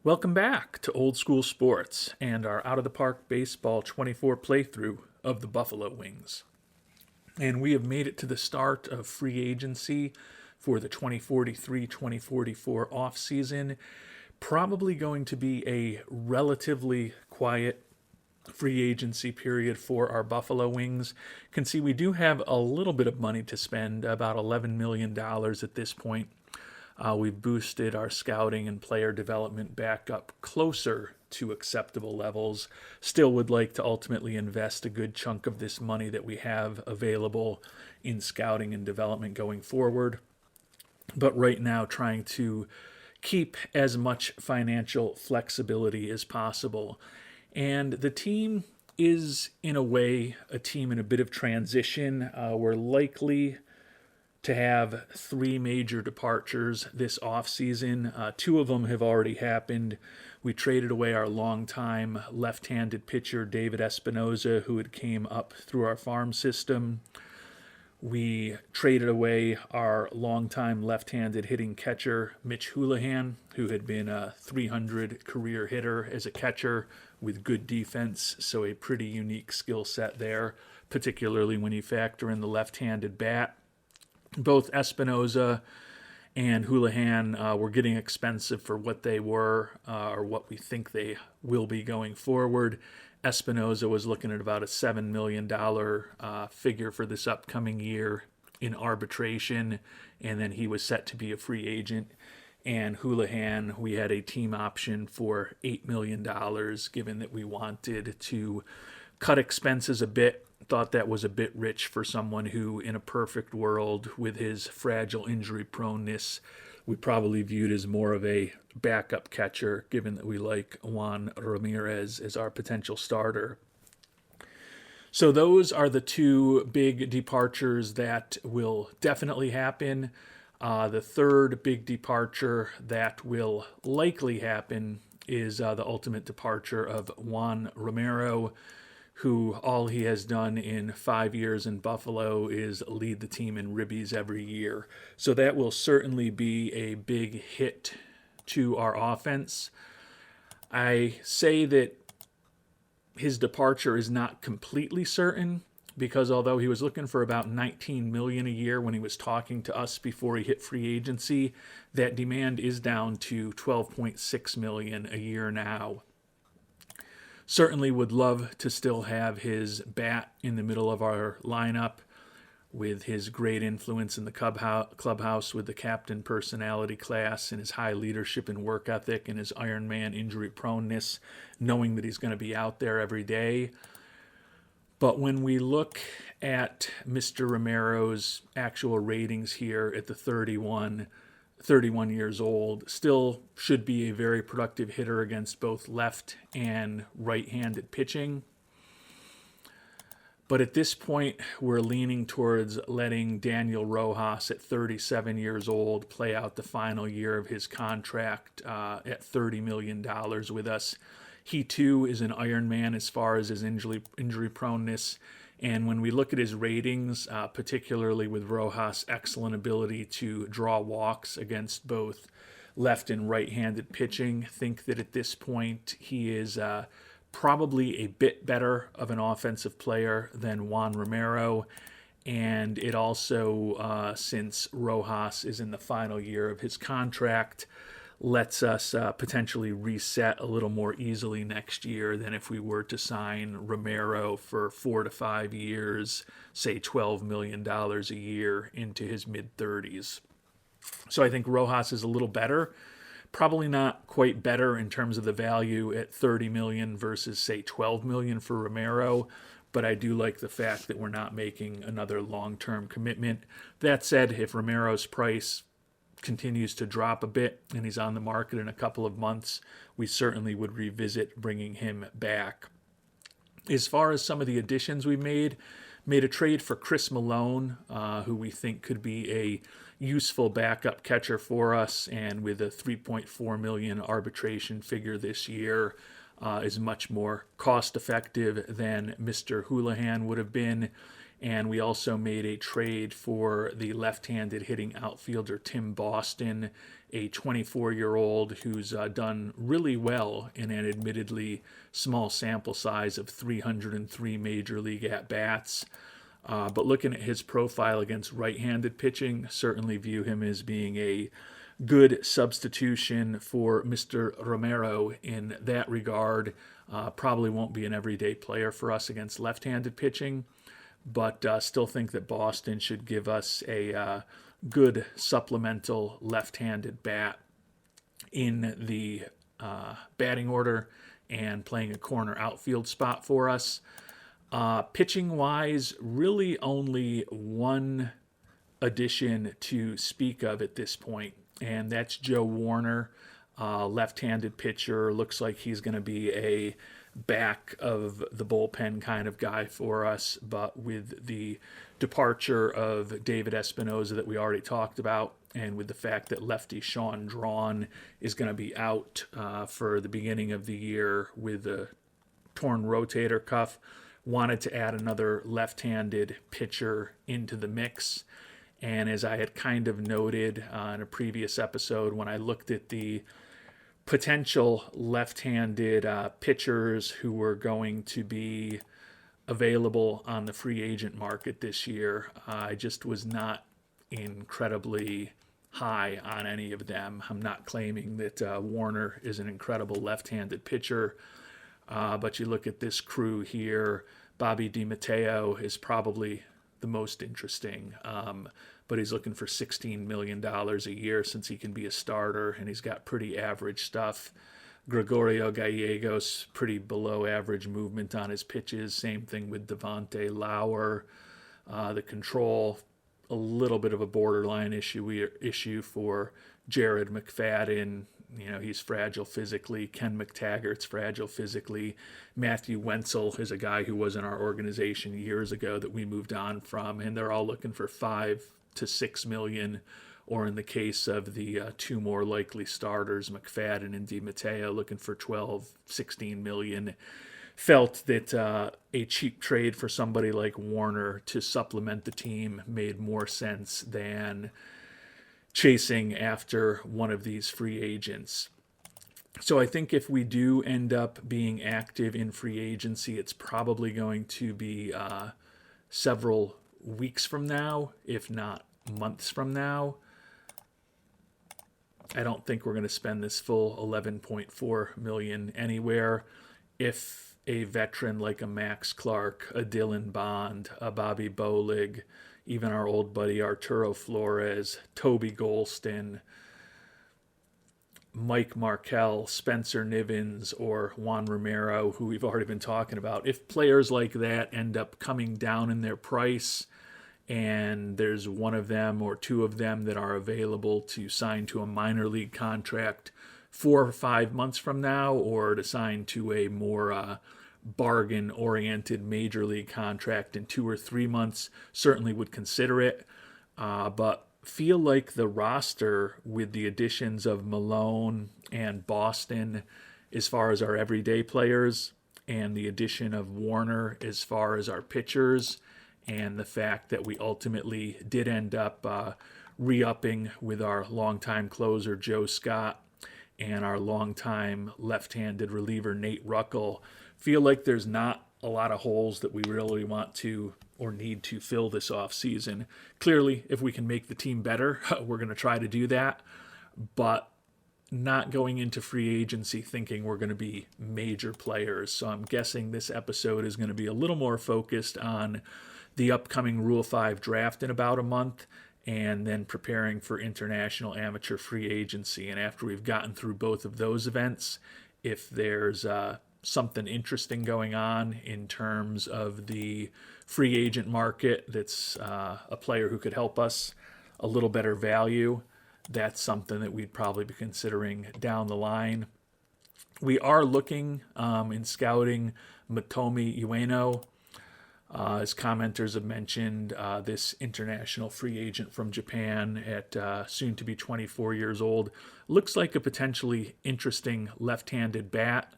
Welcome back to Old School Sports and our Out of the Park Baseball 24 playthrough of the Buffalo Wings. And we have made it to the start of free agency for the 2043-2044 offseason. Probably going to be a relatively quiet free agency period for our Buffalo Wings. You can see we do have a little bit of money to spend, about $11 million at this point. We've boosted our scouting and player development back up closer to acceptable levels. Still would like to ultimately invest a good chunk of this money that we have available in scouting and development going forward. But right now, trying to keep as much financial flexibility as possible. And the team is, in a way, a team in a bit of transition. We're likely to have three major departures this offseason. Two of them have already happened. We traded away our longtime left-handed pitcher, David Espinoza, who had came up through our farm system. We traded away our longtime left-handed hitting catcher, Mitch Houlihan, who had been a .300 career hitter as a catcher with good defense, so a pretty unique skill set there, particularly when you factor in the left-handed bat. Both Espinoza and Houlihan were getting expensive for what they were, or what we think they will be going forward. Espinoza was looking at about a $7 million figure for this upcoming year in arbitration, and then he was set to be a free agent. And Houlihan, we had a team option for $8 million, given that we wanted to cut expenses a bit. Thought that was a bit rich for someone who, in a perfect world, with his fragile injury proneness, we probably viewed as more of a backup catcher, given that we like Juan Ramirez as our potential starter. So those are the two big departures that will definitely happen. The third big departure that will likely happen is the ultimate departure of Juan Romero, who all he has done in 5 years in Buffalo is lead the team in ribbies every year. So that will certainly be a big hit to our offense. I say that his departure is not completely certain, because although he was looking for about $19 million a year when he was talking to us before he hit free agency, that demand is down to $12.6 million a year now. Certainly would love to still have his bat in the middle of our lineup, with his great influence in the clubhouse with the captain personality class and his high leadership and work ethic and his Iron Man injury proneness, knowing that he's going to be out there every day. But when we look at Mr. Romero's actual ratings here at the 31 years old, still should be a very productive hitter against both left and right-handed pitching. But at this point, we're leaning towards letting Daniel Rojas at 37 years old play out the final year of his contract at $30 million with us. He too is an Iron Man as far as his injury proneness. And when we look at his ratings, particularly with Rojas' excellent ability to draw walks against both left and right-handed pitching, think that at this point he is probably a bit better of an offensive player than Juan Romero. And it also, since Rojas is in the final year of his contract, lets us potentially reset a little more easily next year than if we were to sign Romero for 4 to 5 years, say $12 million a year into his mid-30s. So I think Rojas is a little better. Probably not quite better in terms of the value at $30 million versus, say, $12 million for Romero, but I do like the fact that we're not making another long-term commitment. That said, if Romero's price continues to drop a bit and he's on the market in a couple of months, we certainly would revisit bringing him back. As far as some of the additions we made a trade for Chris Malone, who we think could be a useful backup catcher for us, and with a $3.4 million arbitration figure this year, is much more cost effective than Mr. Houlihan would have been. And we also made a trade for the left-handed hitting outfielder Tim Boston, a 24-year-old who's done really well in an admittedly small sample size of 303 major league at-bats. But looking at his profile against right-handed pitching, certainly view him as being a good substitution for Mr. Romero in that regard. Probably won't be an everyday player for us against left-handed pitching, but still think that Boston should give us a good supplemental left-handed bat in the batting order and playing a corner outfield spot for us. Pitching-wise, really only one addition to speak of at this point, and that's Joe Warner, left-handed pitcher. Looks like he's going to be a back of the bullpen kind of guy for us, but with the departure of David Espinoza that we already talked about, and with the fact that lefty Sean Drawn is going to be out for the beginning of the year with a torn rotator cuff, wanted to add another left-handed pitcher into the mix. And as I had kind of noted in a previous episode, when I looked at the potential left-handed pitchers who were going to be available on the free agent market this year, I just was not incredibly high on any of them. I'm not claiming that Warner is an incredible left-handed pitcher, but you look at this crew here, Bobby DiMatteo is probably the most interesting, but he's looking for $16 million a year since he can be a starter, and he's got pretty average stuff. Gregorio Gallegos, pretty below average movement on his pitches. Same thing with Devontae Lauer. The control, a little bit of a borderline issue for Jared McFadden. You know, he's fragile physically. Ken McTaggart's fragile physically. Matthew Wenzel is a guy who was in our organization years ago that we moved on from, and they're all looking for $5 to $6 million, or in the case of the two more likely starters, McFadden and DiMatteo, looking for 12, 16 million. Felt that a cheap trade for somebody like Warner to supplement the team made more sense than chasing after one of these free agents. So I think if we do end up being active in free agency, it's probably going to be several weeks from now, if not months from now. I don't think we're going to spend this full $11.4 million anywhere. If a veteran like a Max Clark, a Dylan Bond, a Bobby Bolig, even our old buddy Arturo Flores, Toby Golston, Mike Markell, Spencer Nivens, or Juan Romero, who we've already been talking about, if players like that end up coming down in their price and there's one of them or two of them that are available to sign to a minor league contract 4 or 5 months from now, or to sign to a more bargain-oriented major league contract in 2 or 3 months, certainly would consider it. But feel like the roster with the additions of Malone and Boston as far as our everyday players, and the addition of Warner as far as our pitchers, and the fact that we ultimately did end up re-upping with our longtime closer Joe Scott and our longtime left-handed reliever Nate Ruckel, feel like there's not a lot of holes that we really want to or need to fill this off season. Clearly, if we can make the team better, we're going to try to do that, but not going into free agency thinking we're going to be major players. So I'm guessing this episode is going to be a little more focused on the upcoming Rule 5 draft in about a month, and then preparing for international amateur free agency. And after we've gotten through both of those events, if there's something interesting going on in terms of the free agent market that's a player who could help us a little better value, that's something that we'd probably be considering down the line. We are looking in scouting Matomi Ueno. As commenters have mentioned, this international free agent from Japan at soon to be 24 years old looks like a potentially interesting left-handed bat.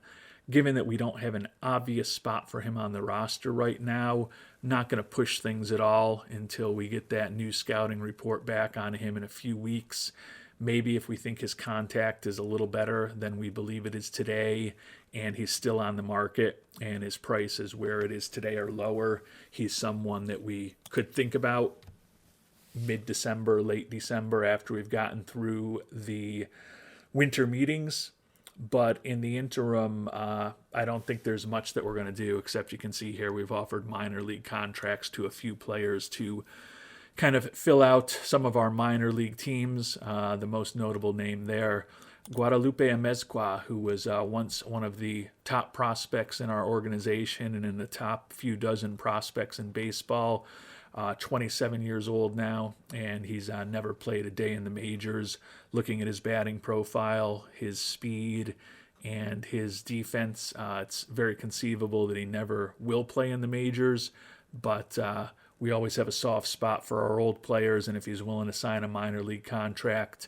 given that we don't have an obvious spot for him on the roster right now, not going to push things at all until we get that new scouting report back on him in a few weeks. Maybe if we think his contact is a little better than we believe it is today, and he's still on the market, and his price is where it is today or lower, he's someone that we could think about mid-December, late December, after we've gotten through the winter meetings. But in the interim, I don't think there's much that we're going to do, except you can see here we've offered minor league contracts to a few players to kind of fill out some of our minor league teams. The most notable name there, Guadalupe Amezcua, who was once one of the top prospects in our organization and in the top few dozen prospects in baseball. 27 years old now, and he's never played a day in the majors. Looking at his batting profile, his speed, and his defense, it's very conceivable that he never will play in the majors, but we always have a soft spot for our old players, and if he's willing to sign a minor league contract,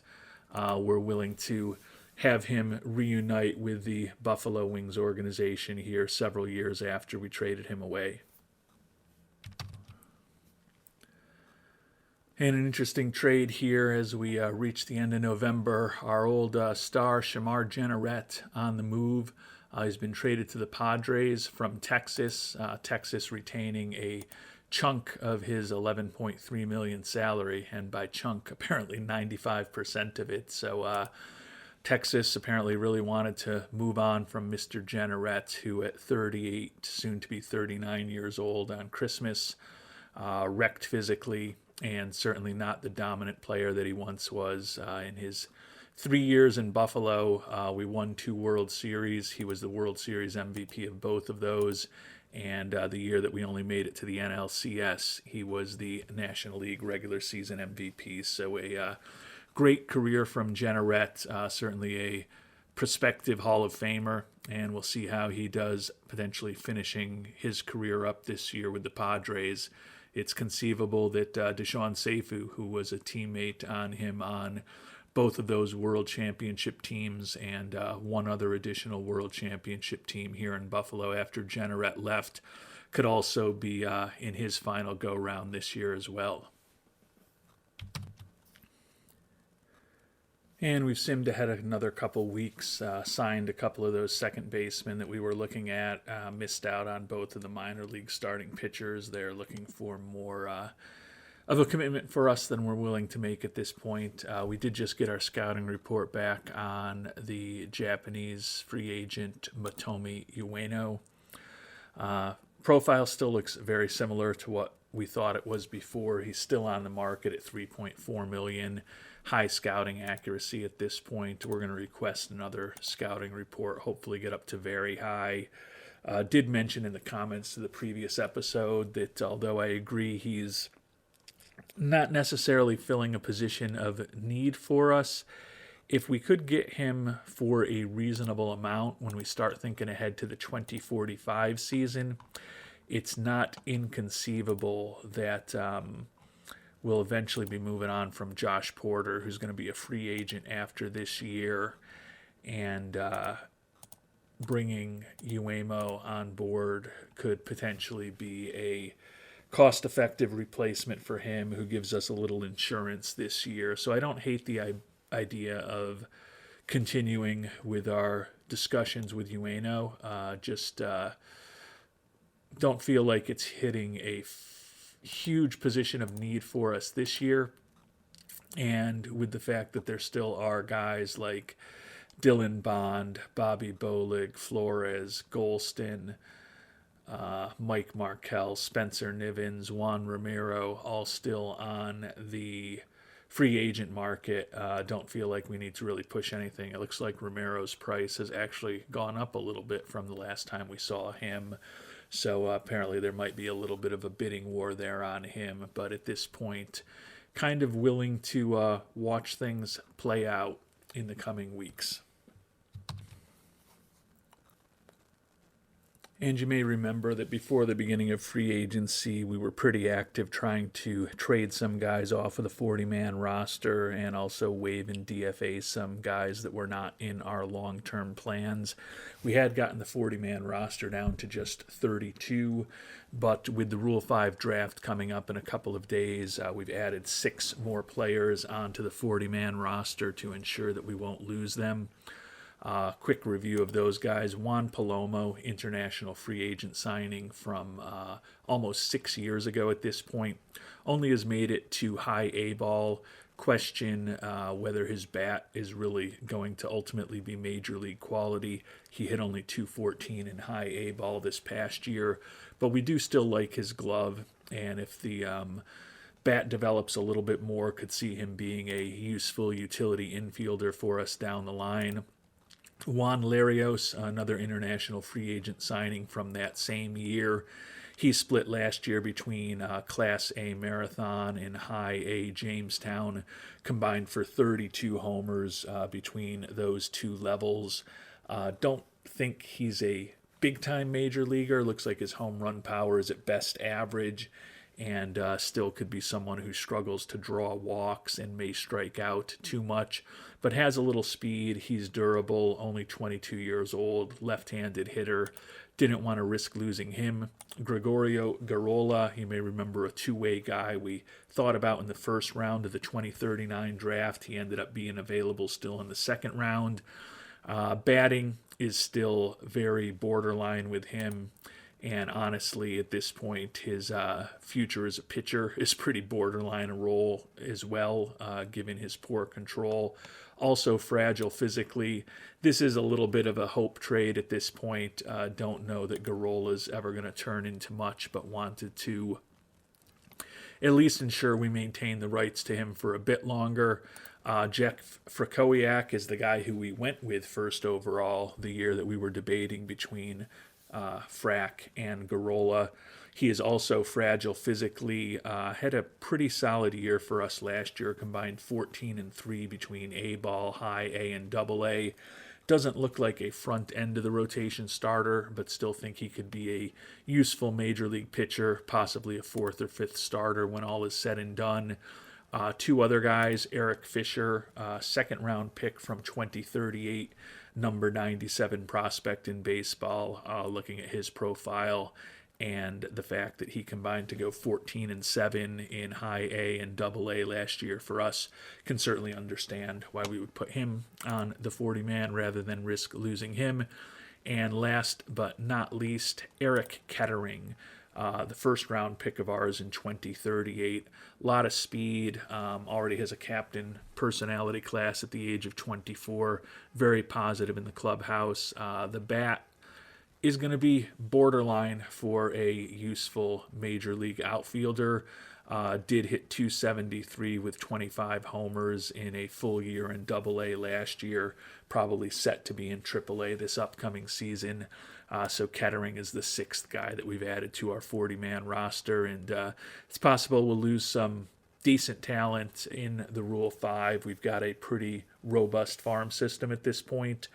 we're willing to have him reunite with the Buffalo Wings organization here several years after we traded him away. And an interesting trade here as we reach the end of November. Our old star, Shamar Jenneret, on the move. He's been traded to the Padres from Texas. Texas retaining a chunk of his $11.3 million salary, and by chunk, apparently 95% of it. So Texas apparently really wanted to move on from Mr. Jenneret, who at 38, soon to be 39 years old on Christmas, wrecked physically, and certainly not the dominant player that he once was. In his 3 years in Buffalo, we won 2 World Series. He was the World Series MVP of both of those. And the year that we only made it to the NLCS, he was the National League regular season MVP. So a great career from Jenneret, certainly a prospective Hall of Famer, and we'll see how he does potentially finishing his career up this year with the Padres. It's conceivable that Deshaun Seifu, who was a teammate on him on both of those World Championship teams and one other additional World Championship team here in Buffalo after Jenneret left, could also be in his final go-round this year as well. And we've simmed ahead another couple weeks, signed a couple of those second basemen that we were looking at, missed out on both of the minor league starting pitchers. They're looking for more of a commitment for us than we're willing to make at this point. We did just get our scouting report back on the Japanese free agent Motomi Ueno. Profile still looks very similar to what we thought it was before. He's still on the market at $3.4 million. High scouting accuracy at this point. We're going to request another scouting report, hopefully get up to very high. Did mention in the comments to the previous episode that although I agree he's not necessarily filling a position of need for us, if we could get him for a reasonable amount when we start thinking ahead to the 2045 season, it's not inconceivable that we'll eventually be moving on from Josh Porter, who's going to be a free agent after this year, and bringing Ueno on board could potentially be a cost-effective replacement for him who gives us a little insurance this year. So I don't hate the idea of continuing with our discussions with Ueno. Just don't feel like it's hitting a huge position of need for us this year, and with the fact that there still are guys like Dylan Bond, Bobby Bolig, Flores, Golston, Mike Markell, Spencer Nivens, Juan Romero, all still on the free agent market. Don't feel like we need to really push anything. It looks like Romero's price has actually gone up a little bit from the last time we saw him. So apparently there might be a little bit of a bidding war there on him. But at this point, kind of willing to watch things play out in the coming weeks. And you may remember that before the beginning of free agency, we were pretty active trying to trade some guys off of the 40-man roster and also waive and DFA some guys that were not in our long-term plans. We had gotten the 40-man roster down to just 32, but with the Rule 5 draft coming up in a couple of days, we've added 6 more players onto the 40-man roster to ensure that we won't lose them. Quick review of those guys. Juan Palomo, international free agent signing from almost 6 years ago at this point, only has made it to high A ball. Question whether his bat is really going to ultimately be major league quality. He hit only .214 in high A ball this past year, but we do still like his glove, and if the bat develops a little bit more, could see him being a useful utility infielder for us down the line. Juan Larios, another international free agent signing from that same year. He split last year between Class A Marathon and High A Jamestown, combined for 32 homers between those two levels. Don't think he's a big-time major leaguer. Looks like his home run power is at best average, and still could be someone who struggles to draw walks and may strike out too much, but has a little speed. He's durable, only 22 years old, left-handed hitter. Didn't want to risk losing him. Gregorio Garola, you may remember, a two-way guy we thought about in the first round of the 2039 draft. He ended up being available still in the second round. Batting is still very borderline with him. And honestly, at this point, his future as a pitcher is pretty borderline a role as well, given his poor control. Also fragile physically. This is a little bit of a hope trade at this point. Don't know that Garola's ever going to turn into much, but wanted to at least ensure we maintain the rights to him for a bit longer. Jeff Frakowiak is the guy who we went with first overall the year that we were debating between Frack and Garola. He is also fragile physically. Had a pretty solid year for us last year, combined 14-3 between A ball, high A, and double A. Doesn't look like a front end of the rotation starter, but still think he could be a useful major league pitcher, possibly a 4th or 5th starter when all is said and done. 2 other guys, Eric Fisher, second round pick from 2038, number 97 prospect in baseball. Looking at his profile and the fact that he combined to go 14-7 in high A and double A last year for us, can certainly understand why we would put him on the 40-man rather than risk losing him. And last but not least, Eric Kettering, the first round pick of ours in 2038. A lot of speed, already has a captain personality class at the age of 24. Very positive in the clubhouse. The bat is going to be borderline for a useful major league outfielder. Did hit .273 with 25 homers in a full year in Double A last year. Probably set to be in Triple A this upcoming season. So Kettering is the 6th guy that we've added to our 40-man roster, and it's possible we'll lose some decent talent in the Rule 5. We've got a pretty robust farm system at this point,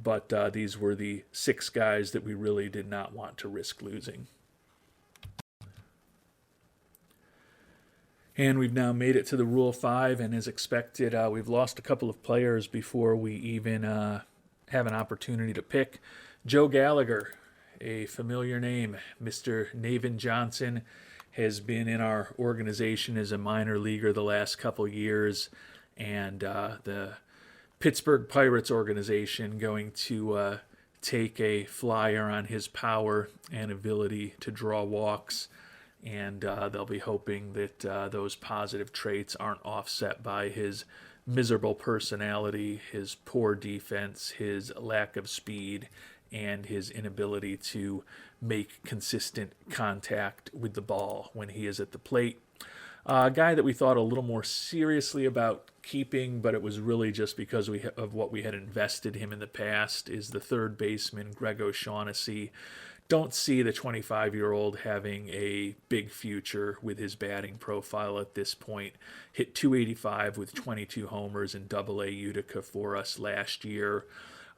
but these were the 6 guys that we really did not want to risk losing. And we've now made it to the Rule 5, and as expected, we've lost a couple of players before we even have an opportunity to pick. Joe Gallagher, a familiar name, Mr. Navin Johnson, has been in our organization as a minor leaguer the last couple years, and the Pittsburgh Pirates organization going to take a flyer on his power and ability to draw walks, and they'll be hoping that those positive traits aren't offset by his miserable personality, his poor defense, his lack of speed, and his inability to make consistent contact with the ball when he is at the plate. A guy that we thought a little more seriously about keeping, but it was really just because of what we had invested him in the past, is the third baseman, Greg O'Shaughnessy. Don't see the 25-year-old having a big future with his batting profile at this point. Hit .285 with 22 homers in Double A Utica for us last year.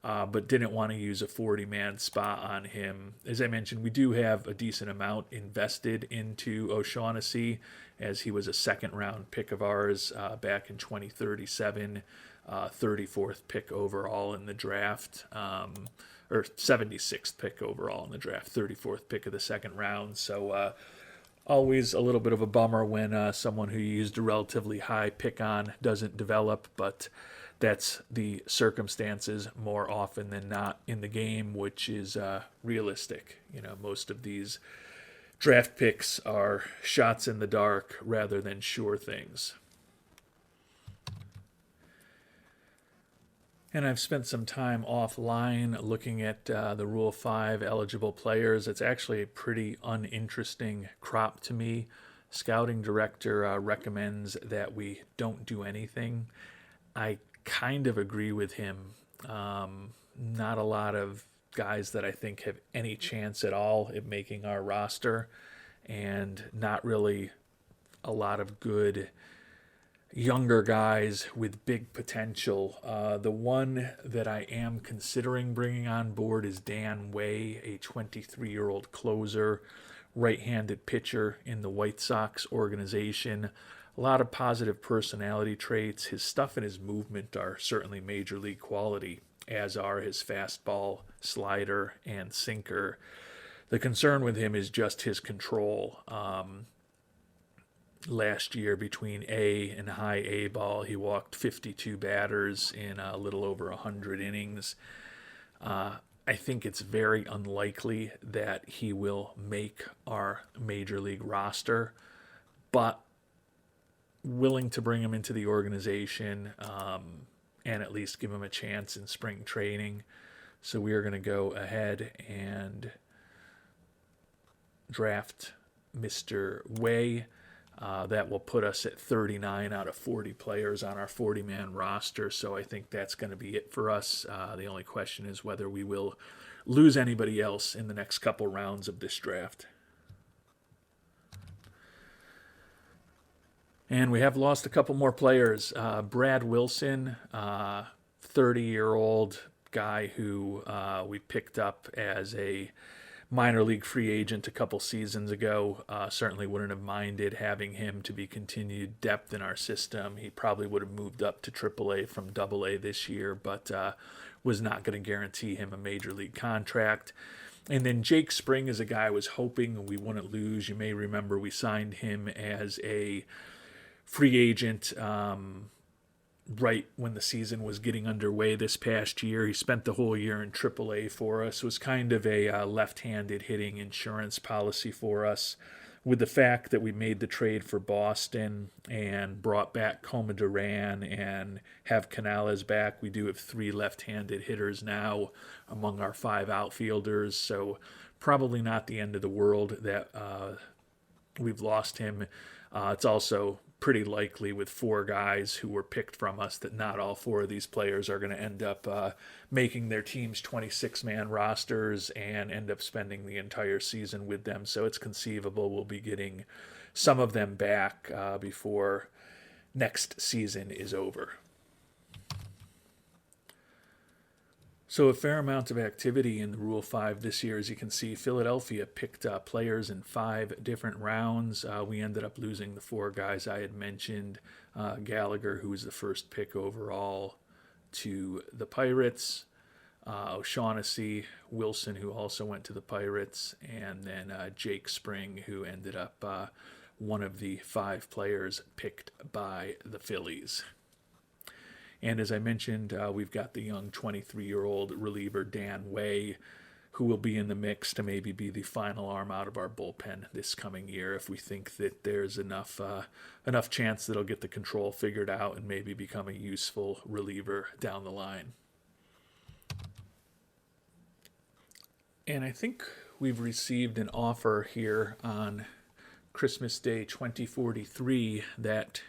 but didn't want to use a 40-man spot on him. As I mentioned, we do have a decent amount invested into O'Shaughnessy, as he was a second-round pick of ours back in 2037, 34th pick overall in the draft, or 76th pick overall in the draft, 34th pick of the second round. So always a little bit of a bummer when someone who used a relatively high pick on doesn't develop, but that's the circumstances more often than not in the game, which is realistic. Most of these draft picks are shots in the dark rather than sure things. And I've spent some time offline looking at the Rule 5 eligible players. It's actually a pretty uninteresting crop to me. Scouting director recommends that we don't do anything. I kind of agree with him. Not a lot of guys that I think have any chance at all at making our roster, and not really a lot of good younger guys with big potential. The one that I am considering bringing on board is Dan Way, a 23-year-old closer, right-handed pitcher in the White Sox organization. A lot of positive personality traits. His stuff and his movement are certainly major league quality, as are his fastball, slider, and sinker. The concern with him is just his control. Last year, between A and high A ball, he walked 52 batters in a little over 100 innings. I think it's very unlikely that he will make our major league roster, but willing to bring him into the organization and at least give him a chance in spring training. So we are going to go ahead and draft Mr. Way. That will put us at 39 out of 40 players on our 40-man roster, so I think that's going to be it for us. The only question is whether we will lose anybody else in the next couple rounds of this draft. And we have lost a couple more players. Brad Wilson, 30-year-old guy who we picked up as a minor league free agent a couple seasons ago. Certainly wouldn't have minded having him to be continued depth in our system. He probably would have moved up to AAA from AA this year, but was not going to guarantee him a major league contract. And then Jake Spring is a guy I was hoping we wouldn't lose. You may remember we signed him as a free agent right when the season was getting underway this past year. He spent the whole year in AAA for us. It was kind of a left-handed hitting insurance policy for us. With the fact that we made the trade for Boston and brought back Coma Duran and have Canales back, we do have 3 left-handed hitters now among our 5 outfielders. So probably not the end of the world that we've lost him. It's also pretty likely with 4 guys who were picked from us that not all 4 of these players are going to end up making their team's 26-man rosters and end up spending the entire season with them. So it's conceivable we'll be getting some of them back before next season is over. So a fair amount of activity in the Rule 5 this year. As you can see, Philadelphia picked up players in 5 different rounds. We ended up losing the 4 guys I had mentioned. Gallagher, who was the first pick overall, to the Pirates. O'Shaughnessy, Wilson, who also went to the Pirates, and then Jake Spring, who ended up one of the 5 players picked by the Phillies. And as I mentioned, we've got the young 23-year-old reliever Dan Way, who will be in the mix to maybe be the final arm out of our bullpen this coming year if we think that there's enough chance that he'll get the control figured out and maybe become a useful reliever down the line. And I think we've received an offer here on Christmas Day 2043 that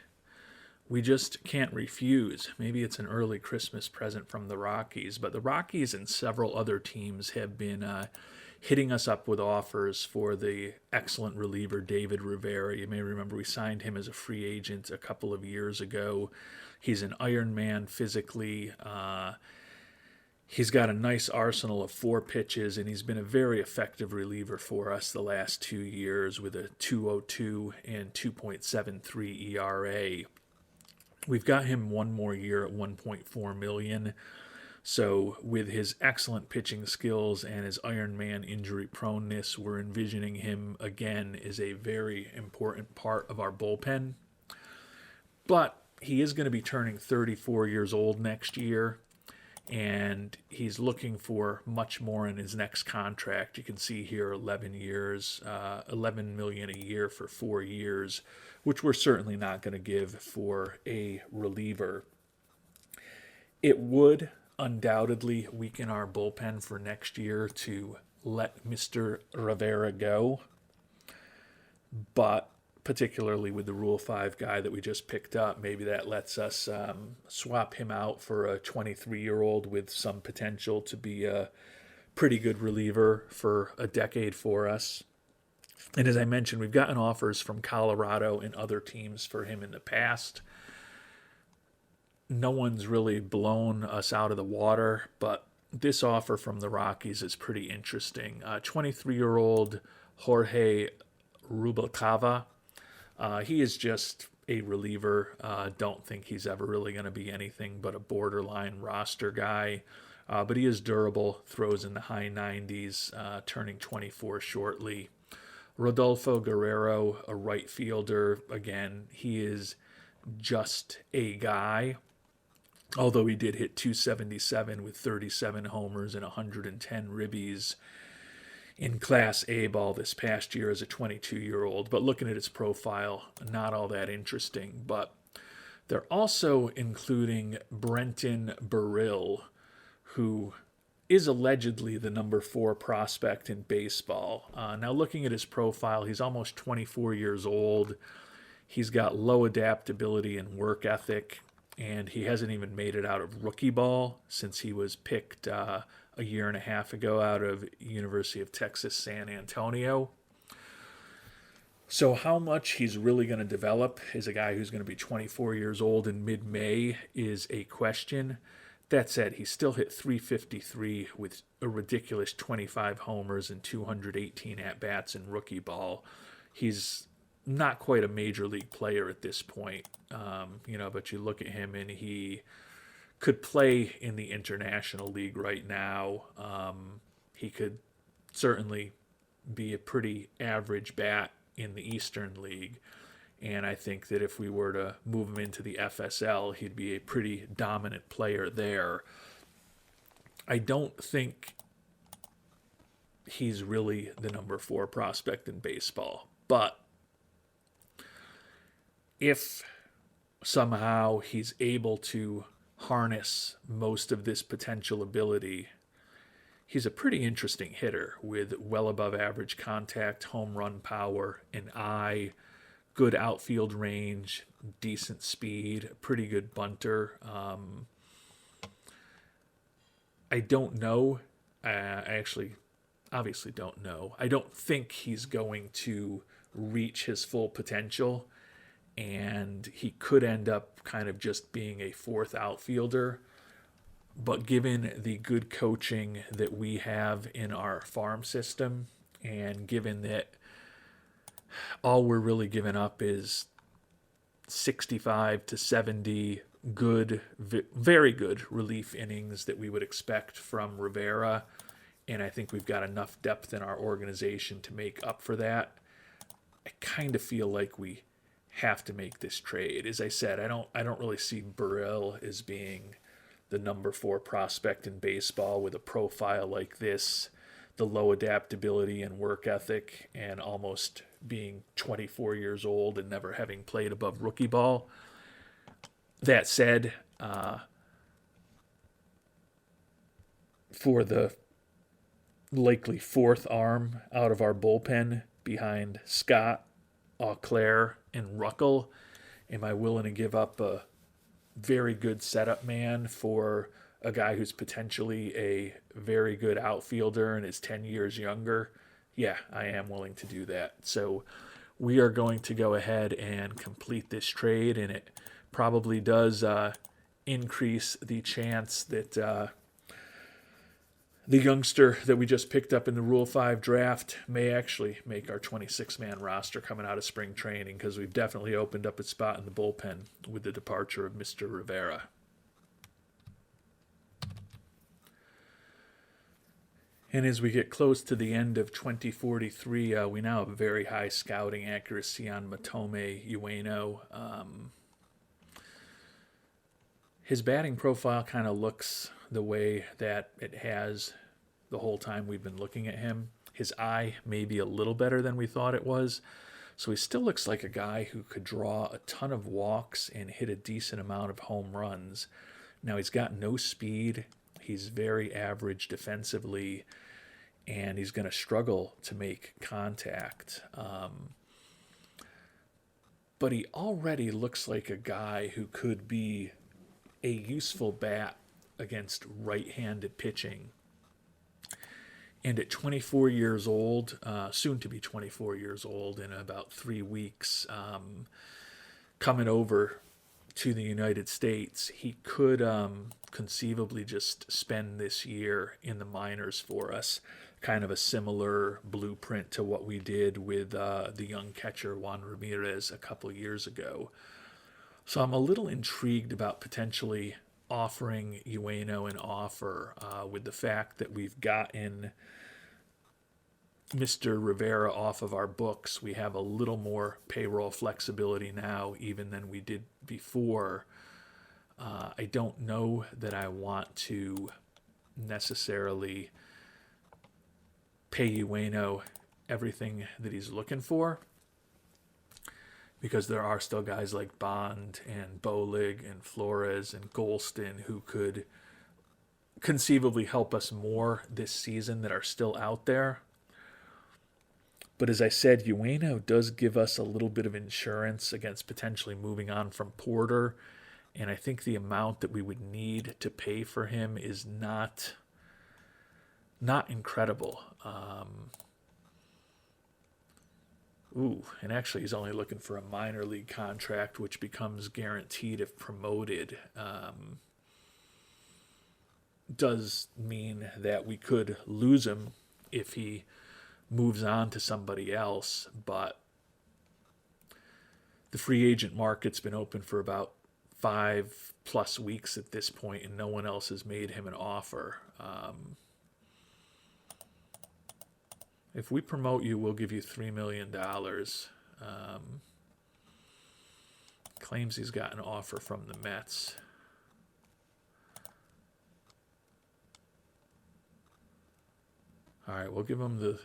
we just can't refuse. Maybe it's an early Christmas present from the Rockies, but the Rockies and several other teams have been hitting us up with offers for the excellent reliever David Rivera. You may remember we signed him as a free agent a couple of years ago. He's an Iron Man physically. He's got a nice arsenal of 4 pitches, and he's been a very effective reliever for us the last 2 years with a 2.02 and 2.73 ERA. We've got him one more year at $1.4 million. So with his excellent pitching skills and his Iron Man injury proneness, we're envisioning him again as a very important part of our bullpen. But he is going to be turning 34 years old next year, and he's looking for much more in his next contract. You can see here 11 years, $11 million a year for 4 years, which we're certainly not going to give for a reliever. It would undoubtedly weaken our bullpen for next year to let Mr. Rivera go, but particularly with the Rule 5 guy that we just picked up, maybe that lets us swap him out for a 23-year-old with some potential to be a pretty good reliever for a decade for us. And as I mentioned, we've gotten offers from Colorado and other teams for him in the past. No one's really blown us out of the water, but this offer from the Rockies is pretty interesting. 23-year-old Jorge Rubalcava. He is just a reliever. Don't think he's ever really going to be anything but a borderline roster guy. But he is durable, throws in the high 90s, turning 24 shortly. Rodolfo Guerrero, a right fielder. Again, he is just a guy. Although he did hit 277 with 37 homers and 110 ribbies in Class A ball this past year as a 22-year-old. But looking at his profile, not all that interesting. But they're also including Brenton Burrill, who is allegedly the number 4 prospect in baseball. Now looking at his profile, he's almost 24 years old. He's got low adaptability and work ethic, and he hasn't even made it out of rookie ball since he was picked a year and a half ago out of University of Texas San Antonio. So how much he's really going to develop as a guy who's going to be 24 years old in mid-May is a question. That said, he still hit .353 with a ridiculous 25 homers and 218 at-bats in rookie ball. He's not quite a major league player at this point, but you look at him and he could play in the International League right now. He could certainly be a pretty average bat in the Eastern League. And I think that if we were to move him into the FSL, he'd be a pretty dominant player there. I don't think he's really the number 4 prospect in baseball. But if somehow he's able to harness most of this potential ability, he's a pretty interesting hitter with well above average contact, home run power, an eye, good outfield range, decent speed, pretty good bunter. I don't know. I actually obviously don't know. I don't think he's going to reach his full potential, and he could end up kind of just being a 4th outfielder. But given the good coaching that we have in our farm system, and given that all we're really giving up is 65 to 70 good, very good relief innings that we would expect from Rivera, and I think we've got enough depth in our organization to make up for that, I kind of feel like we have to make this trade. As I said, I don't really see Burrill as being the number 4 prospect in baseball with a profile like this, the low adaptability and work ethic, and almost being 24 years old and never having played above rookie ball. That said, for the likely 4th arm out of our bullpen behind Scott, Auclair, and Ruckel, am I willing to give up a very good setup man for a guy who's potentially a very good outfielder and is 10 years younger? Yeah, I am willing to do that. So we are going to go ahead and complete this trade, and it probably does increase the chance that The youngster that we just picked up in the Rule 5 draft may actually make our 26-man roster coming out of spring training, because we've definitely opened up a spot in the bullpen with the departure of Mr. Rivera. And as we get close to the end of 2043, we now have very high scouting accuracy on Motome Ueno. His batting profile kind of looks the way that it has the whole time we've been looking at him. His eye may be a little better than we thought it was. So he still looks like a guy who could draw a ton of walks and hit a decent amount of home runs. Now, he's got no speed. He's very average defensively, and he's going to struggle to make contact. But he already looks like a guy who could be a useful bat against right-handed pitching. And at 24 years old, soon to be 24 years old in about 3 weeks, coming over to the United States, he could conceivably just spend this year in the minors for us, kind of a similar blueprint to what we did with the young catcher Juan Ramirez a couple years ago. So I'm a little intrigued about potentially offering Ueno an offer with the fact that we've gotten Mr. Rivera off of our books. We have a little more payroll flexibility now even than we did before. I don't know that I want to necessarily pay Ueno everything that he's looking for, because there are still guys like Bond and Bolig and Flores and Golston who could conceivably help us more this season that are still out there. But as I said, Ueno does give us a little bit of insurance against potentially moving on from Porter, and I think the amount that we would need to pay for him is not incredible. And actually he's only looking for a minor league contract, which becomes guaranteed if promoted. Does mean that we could lose him if he moves on to somebody else, but the free agent market's been open for about 5+ weeks at this point, and no one else has made him an offer. If we promote you, we'll give you $3 million. Claims he's got an offer from the Mets. All right, we'll give him the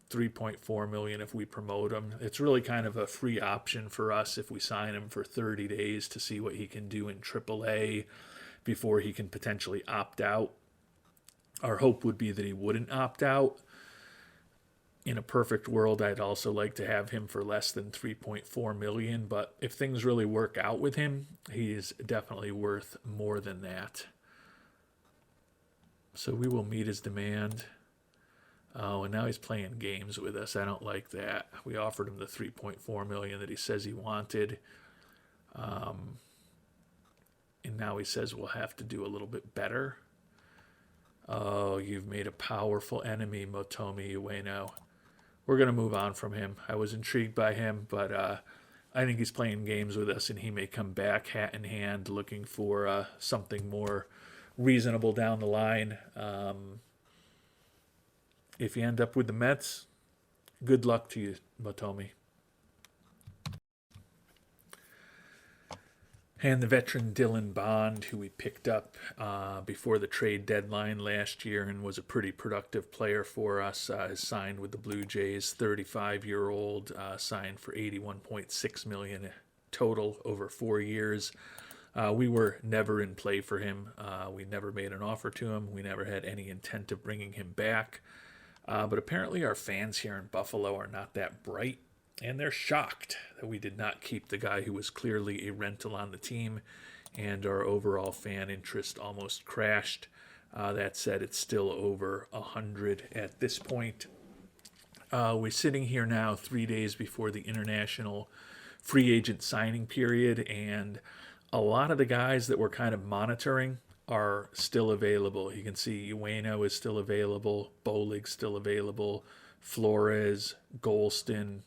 $3.4 million if we promote him. It's really kind of a free option for us if we sign him for 30 days to see what he can do in AAA before he can potentially opt out. Our hope would be that he wouldn't opt out. In a perfect world, I'd also like to have him for less than $3.4 million, but if things really work out with him, he's definitely worth more than that. So we will meet his demand. Oh, and now he's playing games with us. I don't like that. We offered him the $3.4 million that he says he wanted. And now he says we'll have to do a little bit better. Oh, you've made a powerful enemy, Motome Ueno. We're going to move on from him. I was intrigued by him, but I think he's playing games with us, and he may come back hat in hand looking for something more reasonable down the line. If you end up with the Mets, good luck to you, Motome. And the veteran Dylan Bond, who we picked up before the trade deadline last year and was a pretty productive player for us, has signed with the Blue Jays. 35-year-old, signed for $81.6 million total over 4 years. We were never in play for him. We never made an offer to him. We never had any intent of bringing him back. But apparently our fans here in Buffalo are not that bright. And they're shocked that we did not keep the guy who was clearly a rental on the team, and our overall fan interest almost crashed. That said, it's still over 100 at this point. We're sitting here now 3 days before the international free agent signing period, and a lot of the guys that we're kind of monitoring are still available. You can see Ueno is still available, Bolig's still available, Flores, Golston,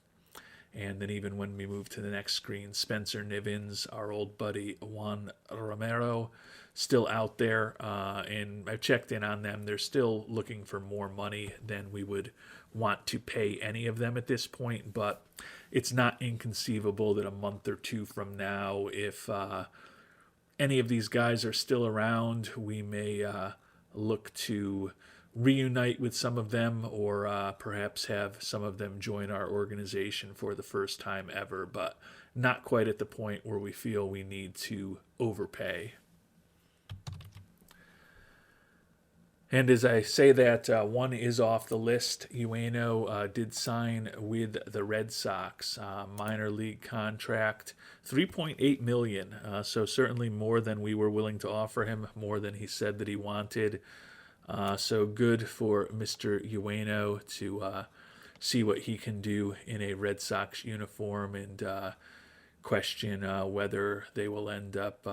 and then even when we move to the next screen, Spencer Nivens, our old buddy Juan Romero, still out there. And I've checked in on them. They're still looking for more money than we would want to pay any of them at this point. But it's not inconceivable that a month or two from now, if any of these guys are still around, we may look to reunite with some of them, or perhaps have some of them join our organization for the first time ever, but not quite at the point where we feel we need to overpay. And as I say that, one is off the list. Ueno did sign with the Red Sox, minor league contract, $3.8 million. So certainly more than we were willing to offer him, more than he said that he wanted. So good for Mr. Ueno to see what he can do in a Red Sox uniform, and question whether they will end up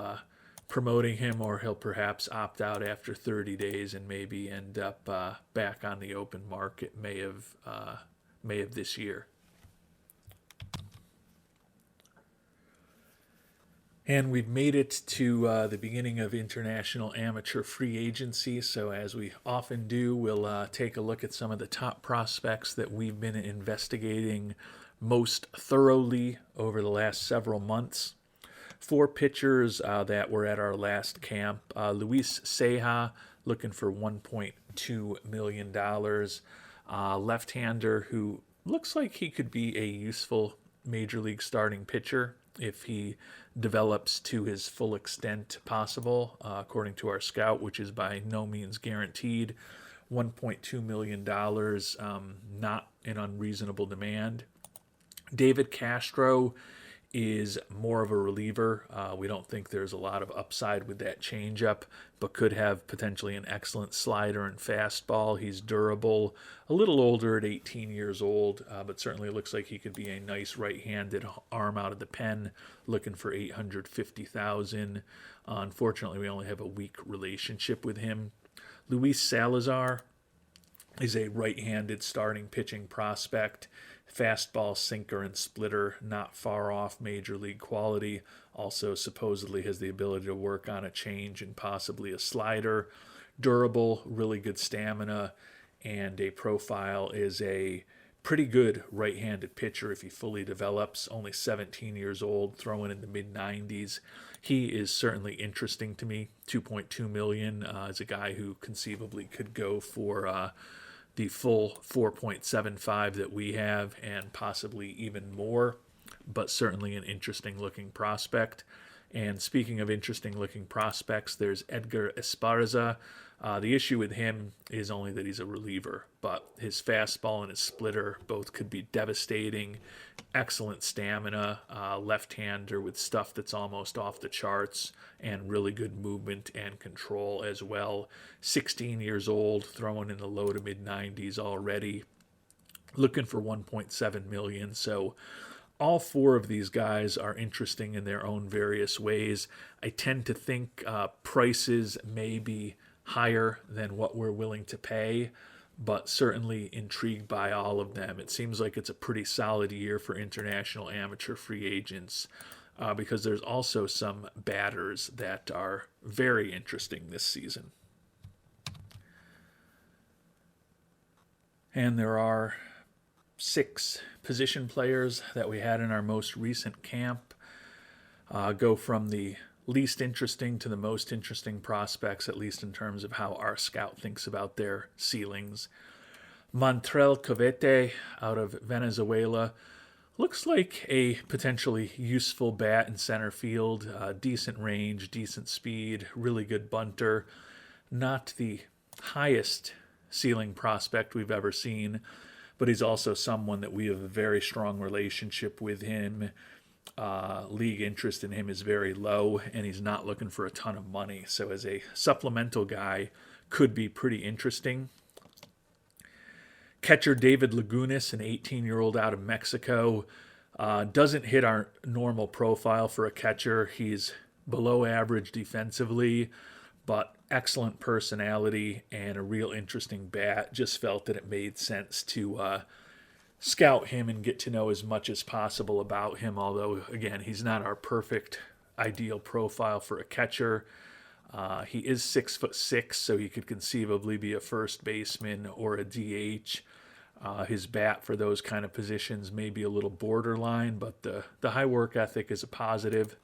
promoting him, or he'll perhaps opt out after 30 days and maybe end up back on the open market May of this year. And we've made it to the beginning of international amateur free agency. So as we often do, we'll take a look at some of the top prospects that we've been investigating most thoroughly over the last several months. 4 pitchers that were at our last camp. Luis Ceja, looking for $1.2 million. Left-hander who looks like he could be a useful major league starting pitcher if he develops to his full extent possible, according to our scout, which is by no means guaranteed. $1.2 million, not an unreasonable demand. David Castro is more of a reliever. We don't think there's a lot of upside with that changeup, but could have potentially an excellent slider and fastball. He's durable, a little older at 18 years old, but certainly looks like he could be a nice right-handed arm out of the pen, looking for $850,000. Unfortunately, we only have a weak relationship with him. Luis Salazar is a right-handed starting pitching prospect. Fastball, sinker, and splitter, not far off major league quality. Also supposedly has the ability to work on a change and possibly a slider. Durable, really good stamina, and a profile is a pretty good right-handed pitcher if he fully develops. Only 17 years old, throwing in the mid-90s. He is certainly interesting to me. $2.2 million is a guy who conceivably could go for the full 4.75 that we have, and possibly even more, but certainly an interesting looking prospect. And speaking of interesting looking prospects, there's Edgar Esparza. The issue with him is only that he's a reliever, but his fastball and his splitter both could be devastating. Excellent stamina, left-hander with stuff that's almost off the charts, and really good movement and control as well. 16 years old, throwing in the low to mid-90s already, looking for $1.7 million. So all 4 of these guys are interesting in their own various ways. I tend to think prices may be higher than what we're willing to pay, but certainly intrigued by all of them. It seems like it's a pretty solid year for international amateur free agents, because there's also some batters that are very interesting this season. And there are 6 position players that we had in our most recent camp. Go from the least interesting to the most interesting prospects, at least in terms of how our scout thinks about their ceilings. Mantrel Covete out of Venezuela looks like a potentially useful bat in center field. Decent range, decent speed, really good bunter. Not the highest ceiling prospect we've ever seen, but he's also someone that we have a very strong relationship with him. League interest in him is very low, and he's not looking for a ton of money. So as a supplemental guy, could be pretty interesting. Catcher David Lagunas, an 18-year-old out of Mexico, doesn't hit our normal profile for a catcher. He's below average defensively, but excellent personality and a real interesting bat. Just felt that it made sense to scout him and get to know as much as possible about him. Although, again, he's not our perfect ideal profile for a catcher. He is 6'6", so he could conceivably be a first baseman or a DH. His bat for those kind of positions may be a little borderline, but the high work ethic is a positive.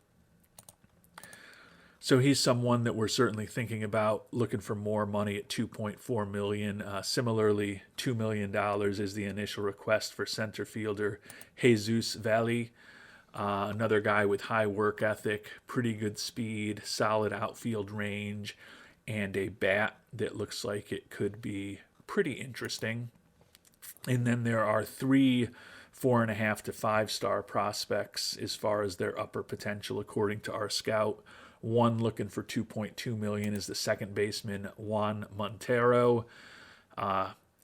So he's someone that we're certainly thinking about looking for more money at $2.4 million. Similarly, $2 million is the initial request for center fielder Jesus Valley. Another guy with high work ethic, pretty good speed, solid outfield range, and a bat that looks like it could be pretty interesting. And then there are 3 4.5 to 5-star prospects as far as their upper potential, according to our scout. One looking for $2.2 million is the second baseman Juan Montero.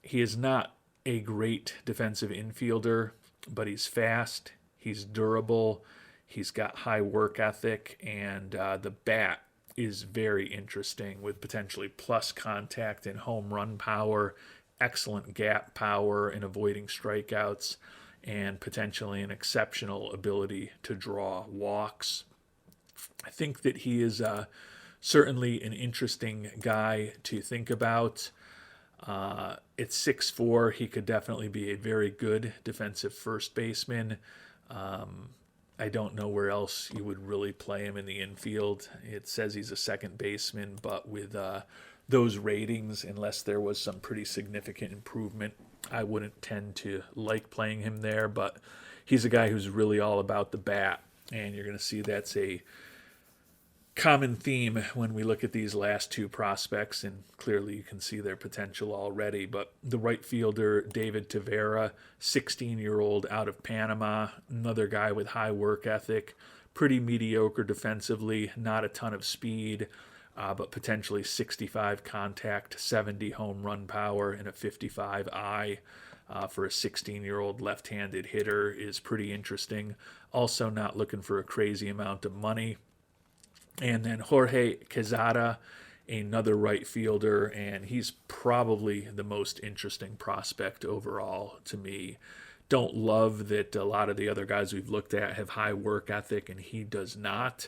He is not a great defensive infielder, but he's fast, he's durable, he's got high work ethic, and the bat is very interesting with potentially plus contact and home run power, excellent gap power in avoiding strikeouts, and potentially an exceptional ability to draw walks. I think that he is certainly an interesting guy to think about. At 6'4", he could definitely be a very good defensive first baseman. I don't know where else you would really play him in the infield. It says he's a second baseman, but with those ratings, unless there was some pretty significant improvement, I wouldn't tend to like playing him there. But he's a guy who's really all about the bat, and you're going to see that's a common theme when we look at these last 2 prospects, and clearly you can see their potential already. But the right fielder, David Tavera, 16-year-old out of Panama, another guy with high work ethic, pretty mediocre defensively, not a ton of speed, but potentially 65 contact, 70 home run power, and a 55 eye for a 16-year-old left-handed hitter is pretty interesting. Also not looking for a crazy amount of money. And then Jorge Quezada, another right fielder, and he's probably the most interesting prospect overall to me. Don't love that a lot of the other guys we've looked at have high work ethic, and he does not,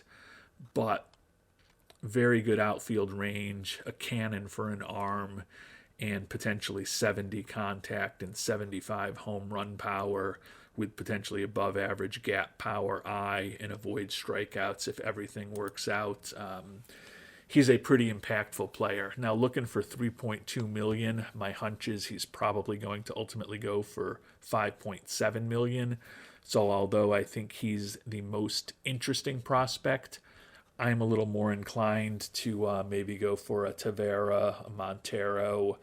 but very good outfield range, a cannon for an arm, and potentially 70 contact and 75 home run power, with potentially above average gap power eye, and avoid strikeouts if everything works out. He's a pretty impactful player. Now, looking for $3.2 million, my hunch is he's probably going to ultimately go for $5.7 million. So although I think he's the most interesting prospect, I'm a little more inclined to maybe go for a Tavera, a Montero,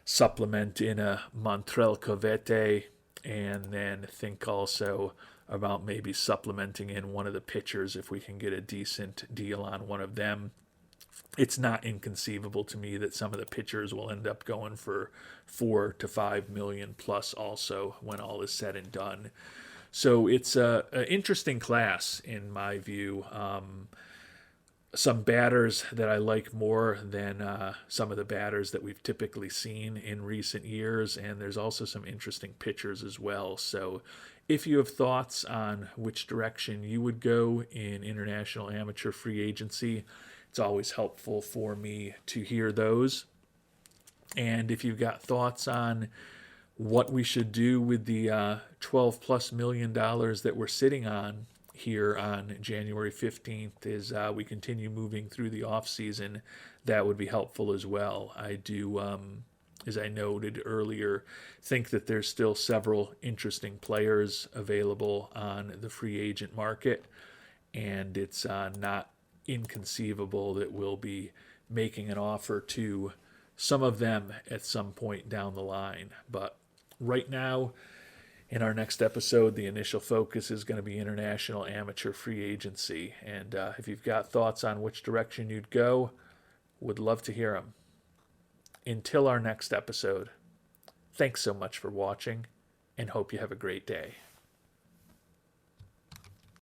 supplement in a Montrell Covete, and then think also about maybe supplementing in one of the pitchers if we can get a decent deal on one of them. It's not inconceivable to me that some of the pitchers will end up going for $4 to $5 million plus also when all is said and done. So it's an interesting class in my view. Some batters that I like more than some of the batters that we've typically seen in recent years, and there's also some interesting pitchers as well. So if you have thoughts on which direction you would go in international amateur free agency, it's always helpful for me to hear those. And if you've got thoughts on what we should do with the $12+ million that we're sitting on here on January 15th as we continue moving through the off season, that would be helpful as well. I do, as I noted earlier, think that there's still several interesting players available on the free agent market, and it's not inconceivable that we'll be making an offer to some of them at some point down the line. But right now, in our next episode, the initial focus is going to be international amateur free agency. And if you've got thoughts on which direction you'd go, would love to hear them. Until our next episode, thanks so much for watching, and hope you have a great day.